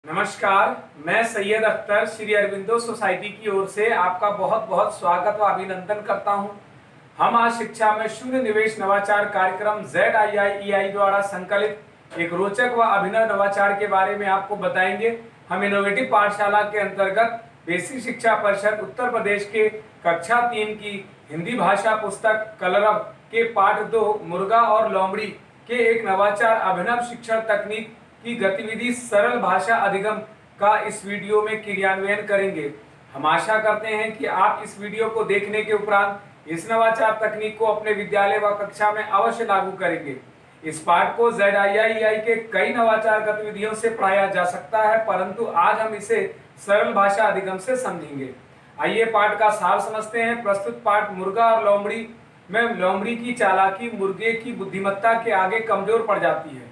नमस्कार, मैं सैयद अख्तर श्री अरविंदो सोसाइटी की ओर से आपका बहुत बहुत स्वागत व अभिनंदन करता हूं। हम आज शिक्षा में शून्य निवेश नवाचार कार्यक्रम ZIIEI द्वारा संकलित एक रोचक व अभिनव नवाचार के बारे में आपको बताएंगे। हम इनोवेटिव पाठशाला के अंतर्गत बेसिक शिक्षा परिषद उत्तर प्रदेश के कक्षा 3 की हिंदी भाषा पुस्तक कलरव के पाठ 2 मुर्गा और लोमड़ी के एक नवाचार अभिनव शिक्षण तकनीक की गतिविधि सरल भाषा अधिगम का इस वीडियो में क्रियान्वयन करेंगे। हम आशा करते हैं कि आप इस वीडियो को देखने के उपरांत इस नवाचार तकनीक को अपने विद्यालय व कक्षा में अवश्य लागू करेंगे। इस पाठ को ZIIEI के कई नवाचार गतिविधियों से पढ़ाया जा सकता है, परंतु आज हम इसे सरल भाषा अधिगम से समझेंगे। आइए पाठ का सार समझते हैं। प्रस्तुत पाठ मुर्गा और लोमड़ी में लोमड़ी की चालाकी मुर्गे की बुद्धिमत्ता के आगे कमजोर पड़ जाती है।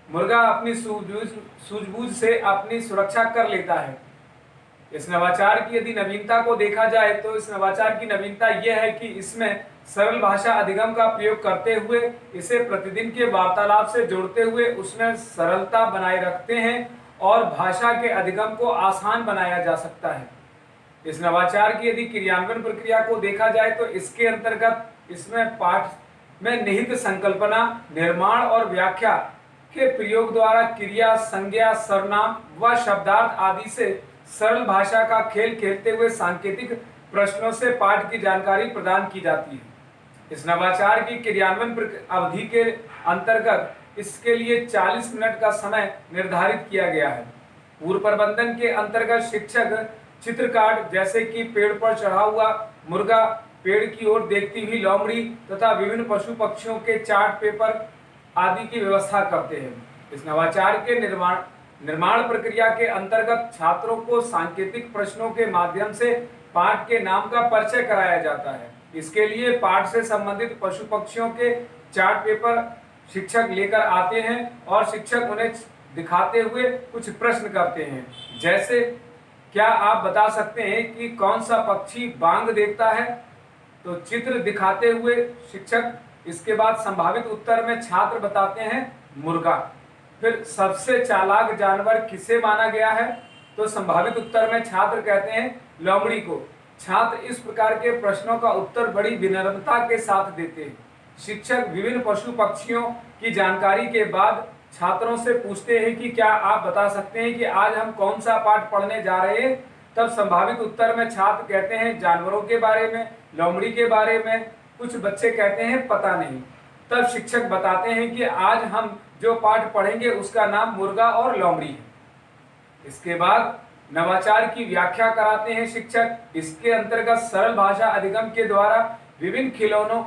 मुर्गा अपनी सूझबूझ से अपनी सुरक्षा कर लेता है। इस नवाचार की यदि नवीनता को देखा जाए तो इस नवाचार की नवीनता यह है कि इसमें सरल भाषा अधिगम का प्रयोग करते हुए इसे प्रतिदिन के वार्तालाप से जोड़ते हुए उसमें सरलता बनाए रखते हैं और भाषा के अधिगम को आसान बनाया जा सकता है। इस नवाचार की यदि क्रियान्वयन प्रक्रिया को देखा जाए तो इसके अंतर्गत इसमें पाठ में निहित संकल्पना, निर्माण और व्याख्या के प्रयोग द्वारा क्रिया, संज्ञा, सर्वनाम व शब्दार्थ आदि से सरल भाषा का खेल खेलते हुए सांकेतिक प्रश्नों से पाठ की जानकारी प्रदान की जाती है। इस नवाचार की क्रियान्वयन अवधि के अंतर्गत इसके लिए 40 मिनट का समय निर्धारित किया गया है। पूर्व प्रबंधन के अंतर्गत शिक्षक चित्रकार्ड जैसे कि पेड़ पर चढ़ा हुआ मुर्गा, पेड़ की ओर देखती हुई लोमड़ी तथा विभिन्न पशु पक्षियों के चार्ट पेपर आदि की व्यवस्था करते हैं। इस नवाचार के निर्माण प्रक्रिया के अंतर्गत छात्रों को सांकेतिक प्रश्नों के माध्यम से पाठ के नाम का परिचय कराया जाता है। इसके लिए पाठ से संबंधित पशु पक्षियों के चार्ट पेपर शिक्षक लेकर आते हैं और शिक्षक उन्हें दिखाते हुए कुछ प्रश्न करते हैं, जैसे क्या आप बता सकते हैं कि कौन सा पक्षी बांग देखता है? तो चित्र दिखाते हुए शिक्षक इसके बाद संभावित उत्तर में छात्र बताते हैं मुर्गा। फिर सबसे चालाक जानवर किसे माना गया है? तो संभावित उत्तर में छात्र कहते हैं लोमड़ी को। छात्र इस प्रकार के प्रश्नों का उत्तर बड़ी विनम्रता के साथ देते हैं। शिक्षक विभिन्न पशु पक्षियों की जानकारी के बाद छात्रों से पूछते हैं कि क्या आप बता सकते हैं कि आज हम कौन सा पाठ पढ़ने जा रहे हैं? तब संभावित उत्तर में छात्र कहते हैं जानवरों के बारे में, लोमड़ी के बारे में। कुछ बच्चे कहते हैं पता नहीं। तब शिक्षक बताते हैं कि आज हम जो पाठ पढ़ेंगे उसका नाम मुर्गा और लोमड़ी है। इसके बाद नवाचार की व्याख्या कराते हैं शिक्षक। इसके अंतर्गत सरल भाषा अधिगम के द्वारा विभिन्न खिलौनों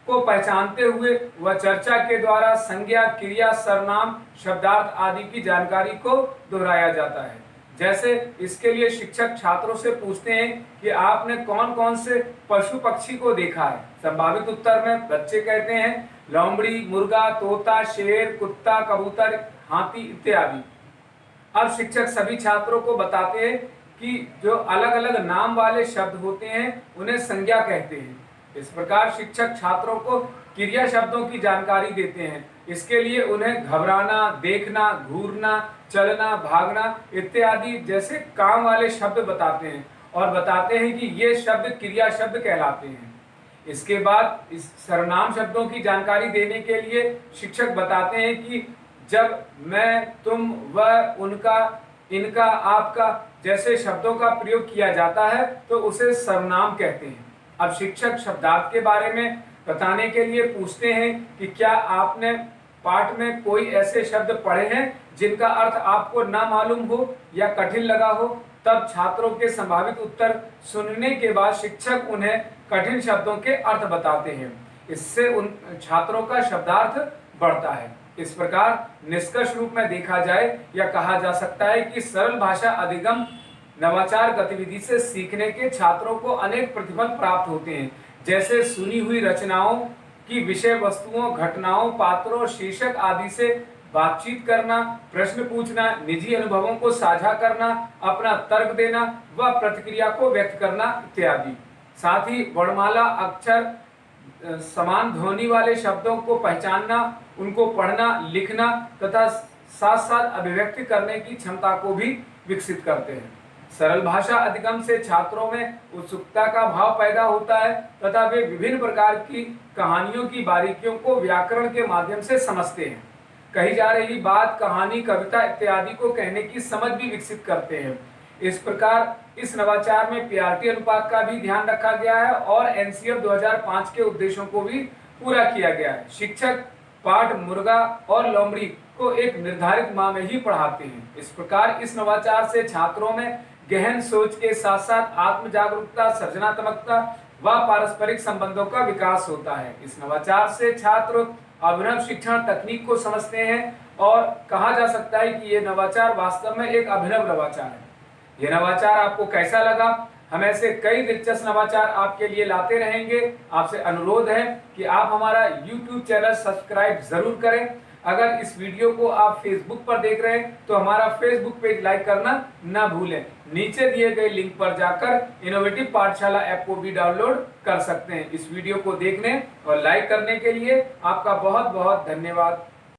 को पहचानते हुए व चर्चा के द्वारा संज्ञा, क्रिया, सर्वनाम, शब्दार्थ आदि की जानकारी को दोहराया जाता है। जैसे इसके लिए शिक्षक छात्रों से पूछते हैं कि आपने कौन कौन से पशु पक्षी को देखा है? संभावित उत्तर में बच्चे कहते हैं लोमड़ी, मुर्गा, तोता, शेर, कुत्ता, कबूतर, हाथी इत्यादि। अब शिक्षक सभी छात्रों को बताते हैं कि जो अलग अलग नाम वाले शब्द होते हैं उन्हें संज्ञा कहते हैं। इस प्रकार शिक्षक छात्रों को क्रिया शब्दों की जानकारी देते हैं। इसके लिए उन्हें घबराना, देखना, घूरना, चलना, भागना इत्यादि जैसे काम वाले शब्द बताते हैं और बताते हैं कि ये शब्द क्रिया शब्द कहलाते हैं। इसके बाद इस सर्वनाम शब्दों की जानकारी देने के लिए शिक्षक बताते हैं कि जब मैं, तुम, वह, उनका, इनका, आपका जैसे शब्दों का प्रयोग किया जाता है तो उसे सर्वनाम कहते हैं। अब शिक्षक शब्दार्थ के बारे में बताने के लिए पूछते हैं कि क्या आपने पाठ में कोई ऐसे शब्द पढ़े हैं जिनका अर्थ आपको ना मालूम हो या कठिन लगा हो? तब छात्रों के संभावित उत्तर सुनने के बाद शिक्षक उन्हें कठिन शब्दों के अर्थ बताते हैं। इससे उन छात्रों का शब्दार्थ बढ़ता है। इस प्रकार निष्कर्ष रूप में देखा जाए या कहा जा सकता है कि सरल भाषा अधिगम नवाचार गतिविधि से सीखने के छात्रों को अनेक प्रतिफल प्राप्त होते हैं, जैसे सुनी हुई रचनाओं की विषय वस्तुओं, घटनाओं, पात्रों, शीर्षक आदि से बातचीत करना, प्रश्न पूछना, निजी अनुभवों को साझा करना, अपना तर्क देना व प्रतिक्रिया को व्यक्त करना इत्यादि। साथ ही वर्णमाला, अक्षर, समान ध्वनि वाले शब्दों को पहचानना, उनको पढ़ना, लिखना तथा साथ साथ अभिव्यक्ति करने की क्षमता को भी विकसित करते हैं। सरल भाषा अधिगम से छात्रों में उत्सुकता का भाव पैदा होता है तथा वे विभिन्न प्रकार की कहानियों की बारीकियों को व्याकरण के माध्यम से समझते हैं। कही जा रही बात, कहानी, कविता इत्यादि को कहने की समझ भी विकसित करते हैं। इस प्रकार इस नवाचार में पीआरटी अनुपात का भी ध्यान रखा गया है और एनसीएफ 2005 के उद्देश्यों को भी पूरा किया गया है। शिक्षक पाठ मुर्गा और लोमड़ी को एक निर्धारित माह में ही पढ़ाते हैं। इस प्रकार इस नवाचार से छात्रों में गहन सोच के साथ साथ आत्म जागरूकता, सृजनात्मकता व पारस्परिक संबंधों का विकास होता है। इस नवाचार से छात्र अभिनव शिक्षण तकनीक को समझते हैं और कहा जा सकता है कि ये नवाचार वास्तव में एक अभिनव नवाचार है। ये नवाचार आपको कैसा लगा? हम ऐसे कई दिलचस्प नवाचार आपके लिए लाते रहेंगे। आपसे अनुरोध है कि आप हमारा YouTube चैनल सब्सक्राइब जरूर करें। अगर इस वीडियो को आप फेसबुक पर देख रहे हैं तो हमारा फेसबुक पेज लाइक करना ना भूलें। नीचे दिए गए लिंक पर जाकर इनोवेटिव पाठशाला ऐप को भी डाउनलोड कर सकते हैं। इस वीडियो को देखने और लाइक करने के लिए आपका बहुत बहुत धन्यवाद।